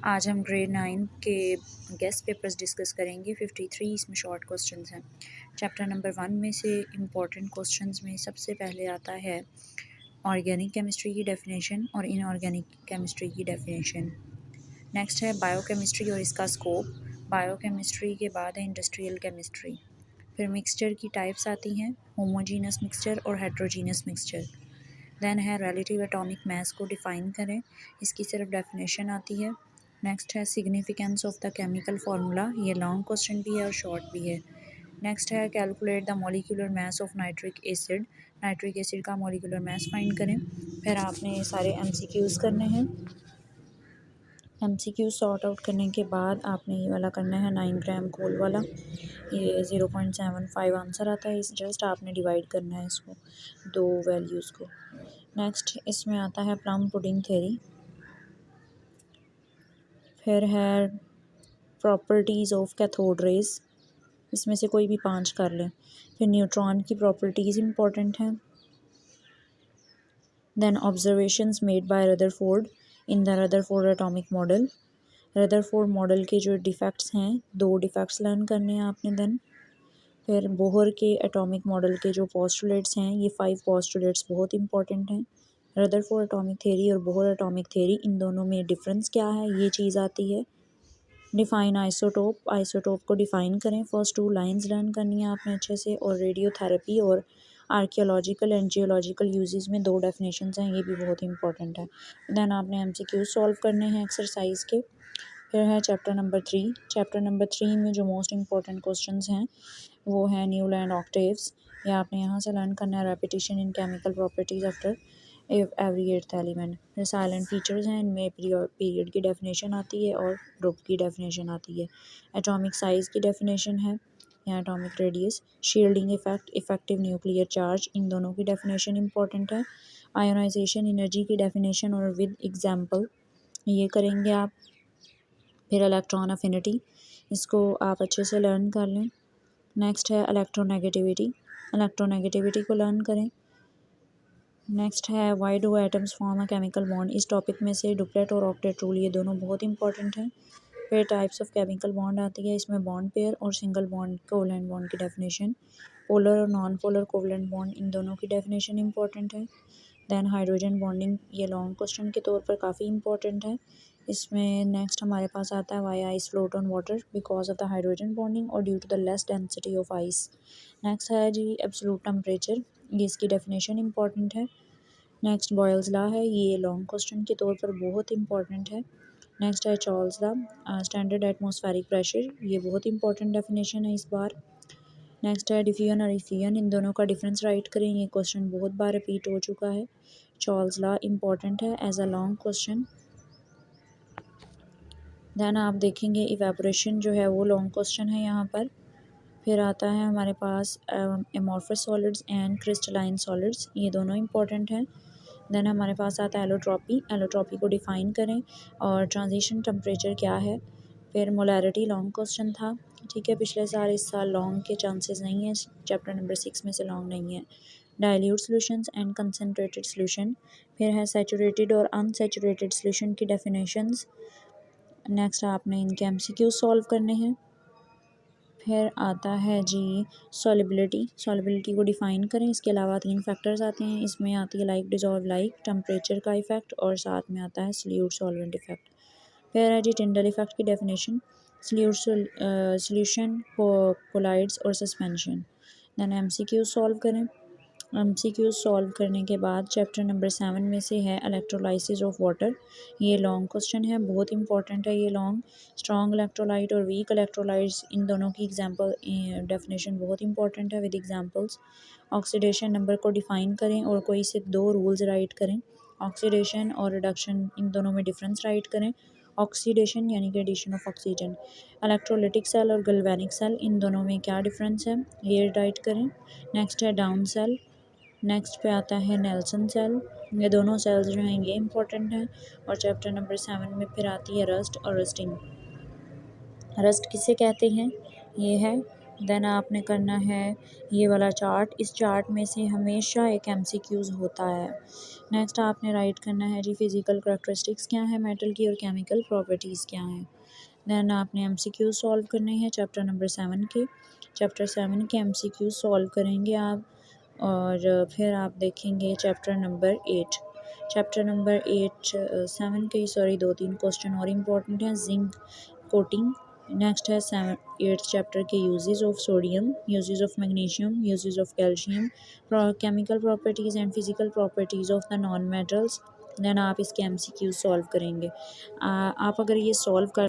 आज हम ग्रेड 9 के गेस्ट पेपर्स डिस्कस करेंगे। 53 इसमें शॉर्ट क्वेश्चंस हैं। चैप्टर नंबर 1 में से इम्पोर्टेंट क्वेश्चंस में सबसे पहले आता है ऑर्गेनिक केमिस्ट्री की डेफिनेशन और इनऑर्गेनिक केमिस्ट्री की डेफिनेशन। नेक्स्ट है बायोकेमिस्ट्री और इसका स्कोप। बायोकेमिस्ट्री के बाद है इंडस्ट्रियल केमिस्ट्री। फिर मिक्सचर की टाइप्स आती हैं, होमोजीनस मिक्सचर और हेट्रोजीनस मिक्सचर। देन है रिलेटिव एटॉमिक मास को डिफ़ाइन करें, इसकी सिर्फ डेफिनेशन आती है। नेक्स्ट है significance of the chemical formula, ये लॉन्ग क्वेश्चन भी है और शॉर्ट भी है। नेक्स्ट है calculate the molecular mass of nitric acid, nitric acid का मॉलिक्यूलर मास फाइंड करें। फिर आपने ये सारे एमसीक्यूज़ करने हैं। एमसीक्यू सॉर्ट आउट करने के बाद आपने ये वाला करना है 9 ग्राम कोल वाला, ये 0.75 आंसर आता है। इस जस्ट आपने डिवाइड करना है इसको दो वैल्यूज़ को। नेक्स्ट इसमें आता है प्लम पुडिंग थ्योरी। फिर है प्रॉपर्टीज़ ऑफ कैथोड रेज, इसमें से कोई भी 5 कर लें। फिर न्यूट्रॉन की प्रॉपर्टीज़ इंपॉर्टेंट हैं। Then observations made by Rutherford in the Rutherford atomic model. Rutherford model के जो डिफेक्ट्स हैं, 2 डिफेक्ट्स लर्न करने हैं आपने। देन फिर बोहर के एटॉमिक मॉडल के जो पोस्टुलेट्स हैं, ये 5 पोस्टुलेट्स बहुत इंपॉर्टेंट हैं। रदरफोर्ड एटॉमिक थ्योरी और बोहर एटॉमिक थ्योरी, इन दोनों में डिफरेंस क्या है, ये चीज़ आती है। डिफ़ाइन आइसोटोप, आइसोटोप को डिफ़ाइन करें। फर्स्ट 2 लाइंस लर्न करनी है आपने अच्छे से। और रेडियोथेरेपी और आर्कियोलॉजिकल एंड जियोलॉजिकल यूजेस में 2 डेफिनेशंस हैं, ये भी बहुत इंपॉर्टेंट है। देन आपने एमसीक्यू सॉल्व करने हैं एक्सरसाइज के। फिर है चैप्टर नंबर 3। चैप्टर नंबर 3 में जो मोस्ट इंपॉर्टेंट क्वेश्चंस हैं वो है न्यूलैंड ऑक्टेव्स, या आपने यहाँ से लर्न करना है रेपिटेशन इन chemical properties after every eighth element. फिर साइलेंट फीचर्स हैं, इनमें पीरियड की डेफिनेशन आती है और ग्रुप की डेफिनेशन आती है। एटॉमिक साइज़ की डेफिनेशन है, या atomic radius. Shielding effect, effective nuclear charge, इन दोनों की डेफिनेशन इंपॉर्टेंट है। आयोनाइजेशन एनर्जी की डेफिनेशन और विद एग्जाम्पल ये करेंगे आप। फिर इलेक्ट्रॉन अफिनिटी, इसको आप अच्छे से लर्न कर लें। नेक्स्ट है इलेक्ट्रोनेगेटिविटी, इलेक्ट्रोनेगेटिविटी को लर्न करें। नेक्स्ट है why do atoms form a chemical bond, इस टॉपिक में से डुप्लेट और ऑक्टेट रूल, ये दोनों बहुत इंपॉर्टेंट हैं। फिर टाइप्स ऑफ केमिकल बॉन्ड आती है, इसमें बॉन्ड पेयर और सिंगल बॉन्ड कोवलेंट बॉन्ड की डेफिनेशन। पोलर और नॉन पोलर कोवलेंट बॉन्ड, इन दोनों की डेफिनेशन इंपॉर्टेंट है। दैन हाइड्रोजन बॉन्डिंग, ये लॉन्ग क्वेश्चन के तौर पर काफ़ी इंपॉर्टेंट है। इसमें नेक्स्ट हमारे पास आता है why ice float on water because of the hydrogen bonding और due to the less density of ice. Next है जी एब्सोल्यूट टेम्परेचर, ये इसकी डेफिनेशन इंपॉर्टेंट है। नेक्स्ट बॉयल्स लॉ है, ये लॉन्ग क्वेश्चन के तौर पर बहुत इंपॉर्टेंट है। नेक्स्ट है Charles law, standard atmospheric pressure, ये बहुत इंपॉर्टेंट डेफिनेशन है इस बार। नेक्स्ट है डिफ्यूजन और इफ्यूजन, इन दोनों का डिफरेंस राइट करें, ये क्वेश्चन बहुत बार रिपीट हो चुका है। चार्ल्स लॉ इंपॉर्टेंट है as a long question. Then आप देखेंगे इवेपोरेशन जो है वो लॉन्ग क्वेश्चन है यहाँ पर। फिर आता है हमारे पास amorphous solids and crystalline solids, ये दोनों इंपॉर्टेंट हैं। देन हमारे पास आता है एलोट्रॉपी, एलोट्रॉपी को डिफ़ाइन करें और ट्रांजिशन टेम्परेचर क्या है। फिर मोलैरिटी लॉन्ग क्वेश्चन था, ठीक है, पिछले साल, इस साल लॉन्ग के चांसेस नहीं है, चैप्टर नंबर 6 में से लॉन्ग नहीं है। Dilute solutions and concentrated solution, फिर है सैचुरेटेड और अनसैचुरेटेड सॉल्यूशन की डेफिनेशंस। नेक्स्ट आपने इनके एमसीक्यू सॉल्व करने हैं। फिर आता है जी सॉलिबिलिटी, सॉलिबिलिटी को डिफ़ाइन करें। इसके अलावा 3 फैक्टर्स आते हैं, इसमें आती है लाइक डिजॉल्व लाइक, टेम्परेचर का इफेक्ट और साथ में आता है सल्यूट सॉल्वेंट इफेक्ट। फिर है जी टिंडल इफेक्ट की डेफिनेशन, सल्यूट सॉल्यूशन कोलाइड्स और सस्पेंशन। देन एमसीक्यू सॉल्व करें। एमसीक्यू सॉल्व करने के बाद चैप्टर नंबर 7 में से है इलेक्ट्रोलाइसिस ऑफ वाटर, ये लॉन्ग क्वेश्चन है, बहुत इंपॉर्टेंट है ये लॉन्ग। स्ट्रॉन्ग इलेक्ट्रोलाइट और वीक इलेक्ट्रोलाइट्स, इन दोनों की एग्जांपल डेफिनेशन बहुत इंपॉर्टेंट है विद एग्जांपल्स। ऑक्सीडेशन नंबर को डिफ़ाइन करें और कोई से 2 रूल्स राइट करें। ऑक्सीडेशन और रिडक्शन, इन दोनों में डिफरेंस राइट करें। ऑक्सीडेशन यानी कि addition of oxygen. Electrolytic cell और गैल्वेनिक सेल, इन दोनों में क्या डिफरेंस है, ये राइट करें। नेक्स्ट है डाउन सेल। नेक्स्ट पे आता है नेल्सन सेल, ये दोनों सेल्स जो हैं ये इंपॉर्टेंट हैं। और चैप्टर नंबर 7 में फिर आती है रस्ट और रस्टिंग। रस्ट किसे कहते हैं, ये है देन आपने करना है ये वाला चार्ट, इस चार्ट में से हमेशा एक एमसीक्यूज़ होता है। नेक्स्ट आपने राइट करना है जी फिज़िकल करैक्टरिस्टिक्स क्या है मेटल की और केमिकल प्रॉपर्टीज़ क्या हैं। देन आपने एमसीक्यूज़ सॉल्व करने हैं चैप्टर नंबर 7 के। चैप्टर 7 के एमसीक्यूज़ सॉल्व करेंगे आप और फिर आप देखेंगे चैप्टर नंबर 8। चैप्टर नंबर 8 7 के सॉरी 2-3 क्वेश्चन और इम्पोर्टेंट हैं। जिंक कोटिंग, नेक्स्ट है 8th चैप्टर के uses of sodium, uses of magnesium, uses of calcium, chemical properties and physical properties of the non metals. Then आप इसके MCQ solve करेंगे। आप अगर ये सॉल्व कर